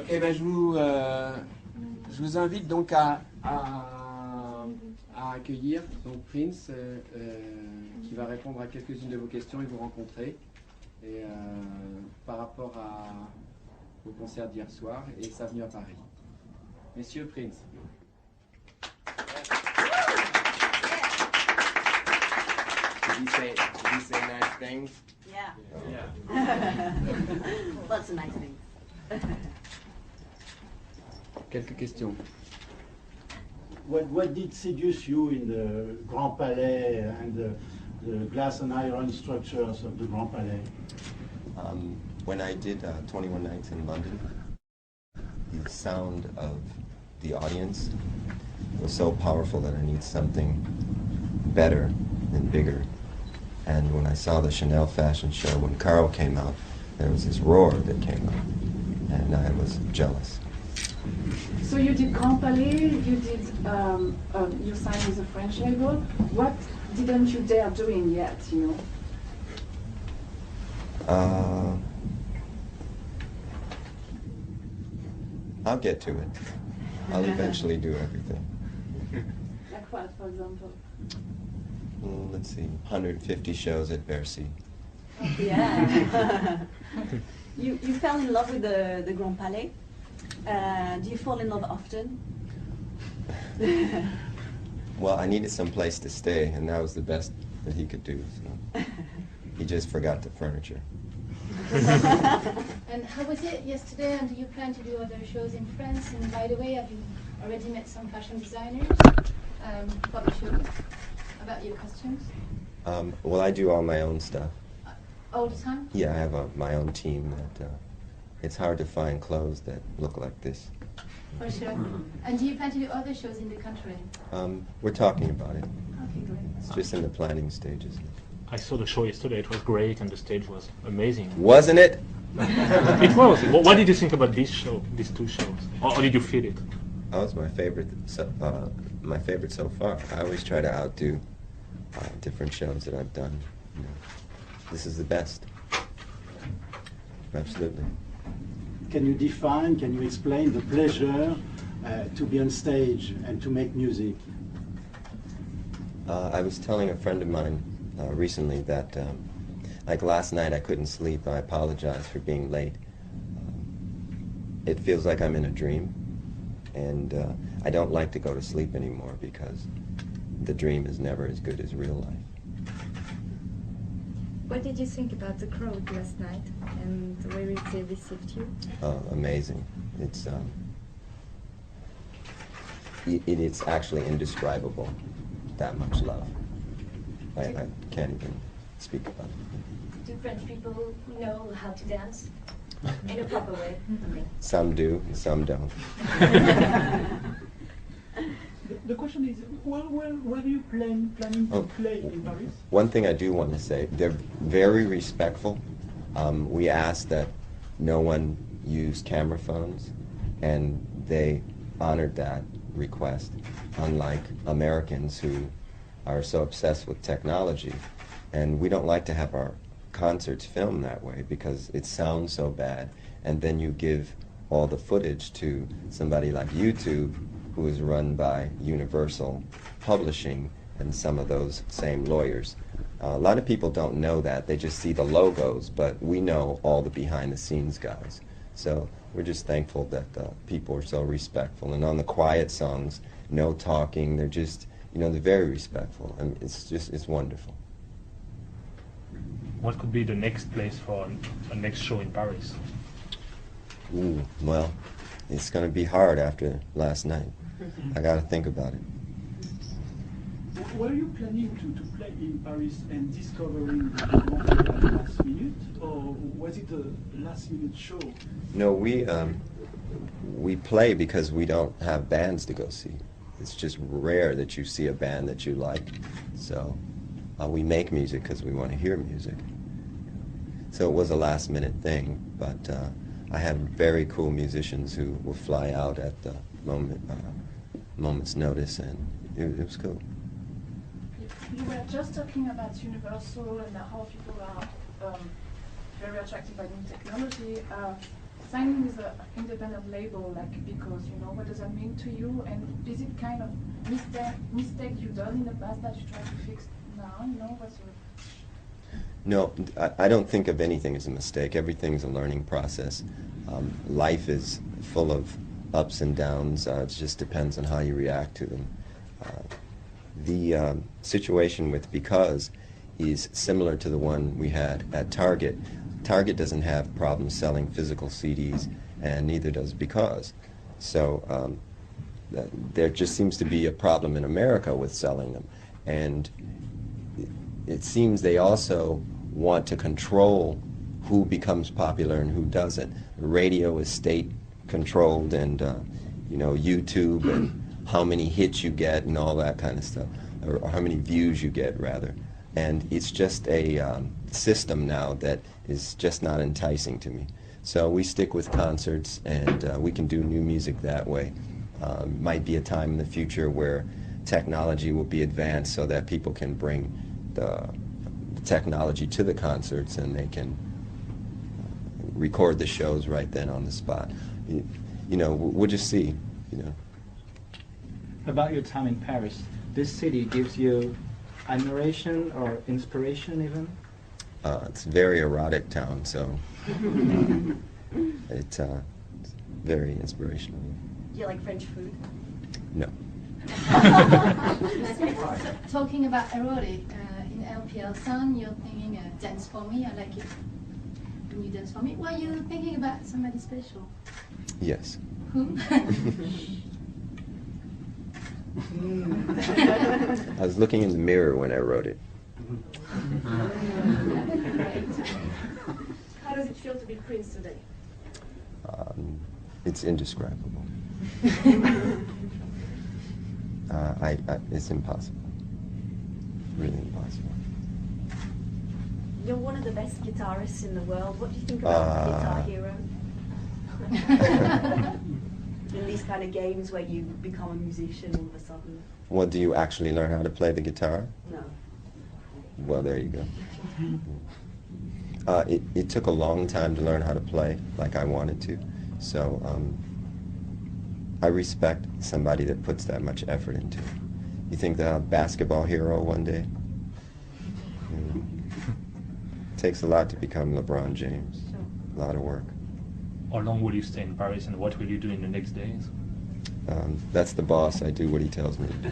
Ok, ben je vous invite donc à accueillir donc Prince qui va répondre à quelques-unes de vos questions et vous rencontrer et, par rapport au concert d'hier soir et sa venue à Paris. Monsieur Prince. Did he say nice things? Yeah. Yeah. Lots of nice things. Quelques questions. What did seduce you in the Grand Palais and the glass and iron structures of the Grand Palais? When I did 21 Nights in London, the sound of the audience was so powerful that I need something better and bigger. And when I saw the Chanel fashion show, when Carl came out, there was this roar that came out, and I was jealous. So you did Grand Palais, you did, you signed with a French label. What didn't you dare doing yet, you know? I'll get to it. I'll eventually do everything. Like what, for example? Let's see, 150 shows at Bercy. Yeah. You fell in love with the Grand Palais. Do you fall in love often? Well, I needed some place to stay, and that was the best that he could do. So. He just forgot the furniture. And how was it yesterday, and do you plan to do other shows in France? And by the way, have you already met some fashion designers for the show, about your costumes? Well, I do all my own stuff. All the time? Yeah, I have my own team. That it's hard to find clothes that look like this. For sure. And do you plan to do other shows in the country? We're talking about it. Okay, great. It's just in the planning stages. I saw the show yesterday. It was great, and the stage was amazing. Wasn't it? It was. What did you think about this show, these two shows, or did you feel it? That was my favorite. My favorite so far. I always try to outdo different shows that I've done. You know, this is the best. Absolutely. Can you define, can you explain the pleasure to be on stage and to make music? I was telling a friend of mine recently that, like last night, I couldn't sleep. I apologize for being late. It feels like I'm in a dream, and I don't like to go to sleep anymore because the dream is never as good as real life. What did you think about the crowd last night, and the way they received you? Amazing. It's actually indescribable, that much love. I can't even speak about it. Do French people know how to dance in a proper way? Some do, and some don't. The question is, where are you planning to play in Paris? One thing I do want to say, they're very respectful. We asked that no one use camera phones, and they honored that request, unlike Americans who are so obsessed with technology. And we don't like to have our concerts filmed that way because it sounds so bad, and then you give all the footage to somebody like YouTube, who is run by Universal Publishing and some of those same lawyers. A lot of people don't know that. They just see the logos, but we know all the behind-the-scenes guys. So we're just thankful that people are so respectful. And on the quiet songs, no talking. They're just, you know, they're very respectful. I mean, it's wonderful. What could be the next place for a next show in Paris? Ooh, well, it's going to be hard after last night. I got to think about it. Were you planning to play in Paris and discovering the Grand Palais at the last minute, or was it a last-minute show? No, we play because we don't have bands to go see. It's just rare that you see a band that you like. So we make music because we want to hear music. So it was a last-minute thing, but I had very cool musicians who will fly out at the moment's notice, and it was cool. You were just talking about Universal and how people are very attracted by new technology. signing with an independent label, like, because, you know, what does that mean to you? And is it kind of mistake you've done in the past that you try to fix now? You know, what's your... No, I don't think of anything as a mistake. Everything's a learning process. Life is full of ups and downs. It just depends on how you react to them. The situation with Because is similar to the one we had at Target. Target doesn't have problems selling physical CDs, and neither does Because. So there just seems to be a problem in America with selling them. And it seems they also want to control who becomes popular and who doesn't. Radio is state controlled, and you know, YouTube and how many hits you get and all that kind of stuff, or how many views you get rather. And it's just a system now that is just not enticing to me. So we stick with concerts, and we can do new music that way. Might be a time in the future where technology will be advanced so that people can bring the technology to the concerts, and they can record the shows right then on the spot. You know, we'll just see, you know. About your time in Paris, this city gives you admiration or inspiration even? It's a very erotic town, so it's very inspirational. Do you like French food? No. Talking about erotic, in LPL Sun, you're thinking dance for me. I like it when you dance for me. Were you thinking about somebody special? Yes. Who? I was looking in the mirror when I wrote it. How does it feel to be Prince today? It's indescribable. It's impossible. Really impossible. You're one of the best guitarists in the world. What do you think about Guitar Hero? In these kind of games where you become a musician all of a sudden. Well, do you actually learn how to play the guitar? No. Well, there you go. It took a long time to learn how to play like I wanted to. So I respect somebody that puts that much effort into it. You think the basketball hero one day? It takes a lot to become LeBron James. A lot of work. How long will you stay in Paris, and what will you do in the next days? That's the boss. I do what he tells me to do.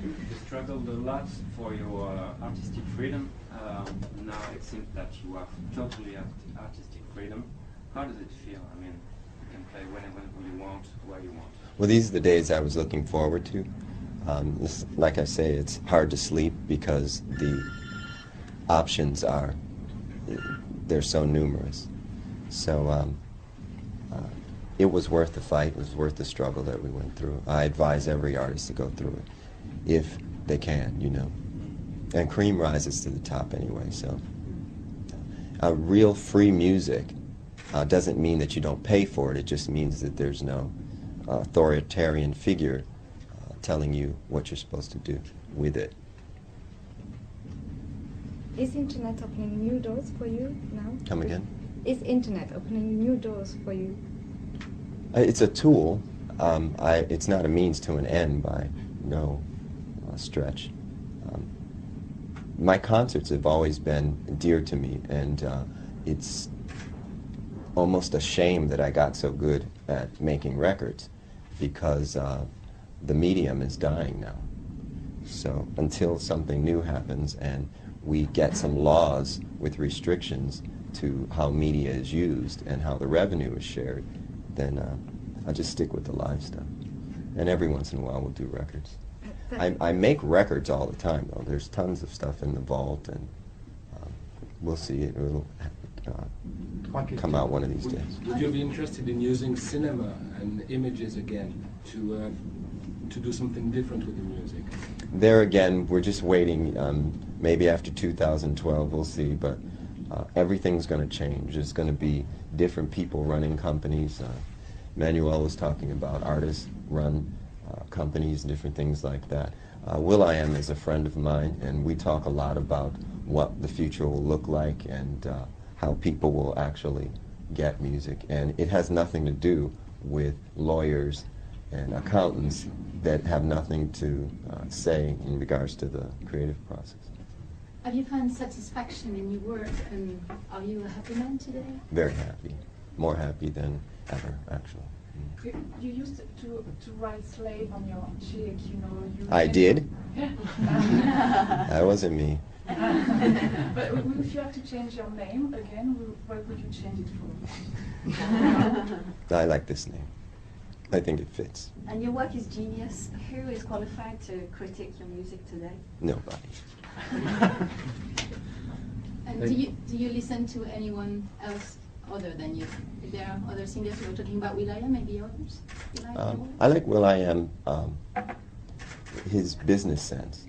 You struggled a lot for your artistic freedom. Now it seems that you have totally artistic freedom. How does it feel? I mean, you can play whenever you want, where you want. Well, these are the days I was looking forward to. Like I say, it's hard to sleep because the options are, they're so numerous. So it was worth the fight, it was worth the struggle that we went through. I advise every artist to go through it, if they can, you know. And cream rises to the top anyway, so. Real free music doesn't mean that you don't pay for it, it just means that there's no authoritarian figure telling you what you're supposed to do with it. Is internet opening new doors for you now? Come again? Is internet opening new doors for you? It's a tool. It's not a means to an end by no stretch. My concerts have always been dear to me, and it's almost a shame that I got so good at making records, because the medium is dying now. So until something new happens and we get some laws with restrictions to how media is used and how the revenue is shared, then I'll just stick with the live stuff. And every once in a while we'll do records. I make records all the time, though. There's tons of stuff in the vault, and we'll see. It'll come out one of these days. Would you be interested in using cinema and images again to do something different with the music? There again, we're just waiting. Maybe after 2012, we'll see. But everything's going to change. There's going to be different people running companies. Manuel was talking about artists run companies and different things like that. Will.i.am is a friend of mine, and we talk a lot about what the future will look like and how people will actually get music, and it has nothing to do with lawyers and accountants that have nothing to say in regards to the creative process. Have you found satisfaction in your work, and are you a happy man today? Very happy, more happy than ever, actually. You used to write slave on your cheek, you know. I did? That wasn't me. But if you have to change your name again, what would you change it for? I like this name. I think it fits. And your work is genius. Who is qualified to critique your music today? Nobody. And do you listen to anyone else other than you? If there are other singers, we were talking about will.i.am, maybe others? I like will.i.am, his business sense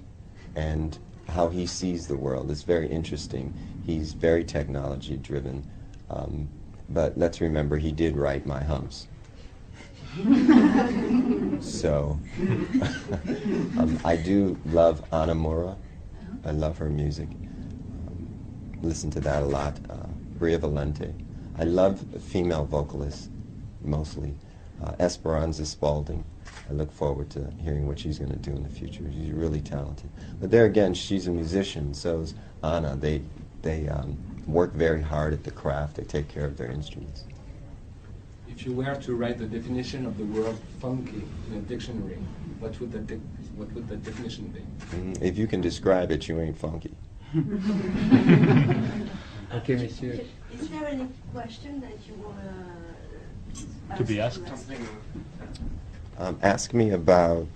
and how he sees the world is very interesting. He's very technology driven, but let's remember he did write My Humps. So I do love Anna Mora. I love her music. Listen to that a lot. Bria Valente. I love female vocalists mostly. Esperanza Spalding. I look forward to hearing what she's going to do in the future. She's really talented. But there again, she's a musician. So is Anna. They work very hard at the craft. They take care of their instruments. If you were to write the definition of the word funky in a dictionary, what would the definition be? If you can describe it, you ain't funky. Okay, monsieur. Is there any question that you want To be asked? Ask me about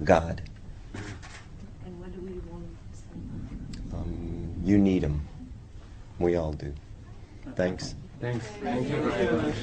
God. And what do we want to say? You need him. We all do. Thanks. Thanks. Thank you very much.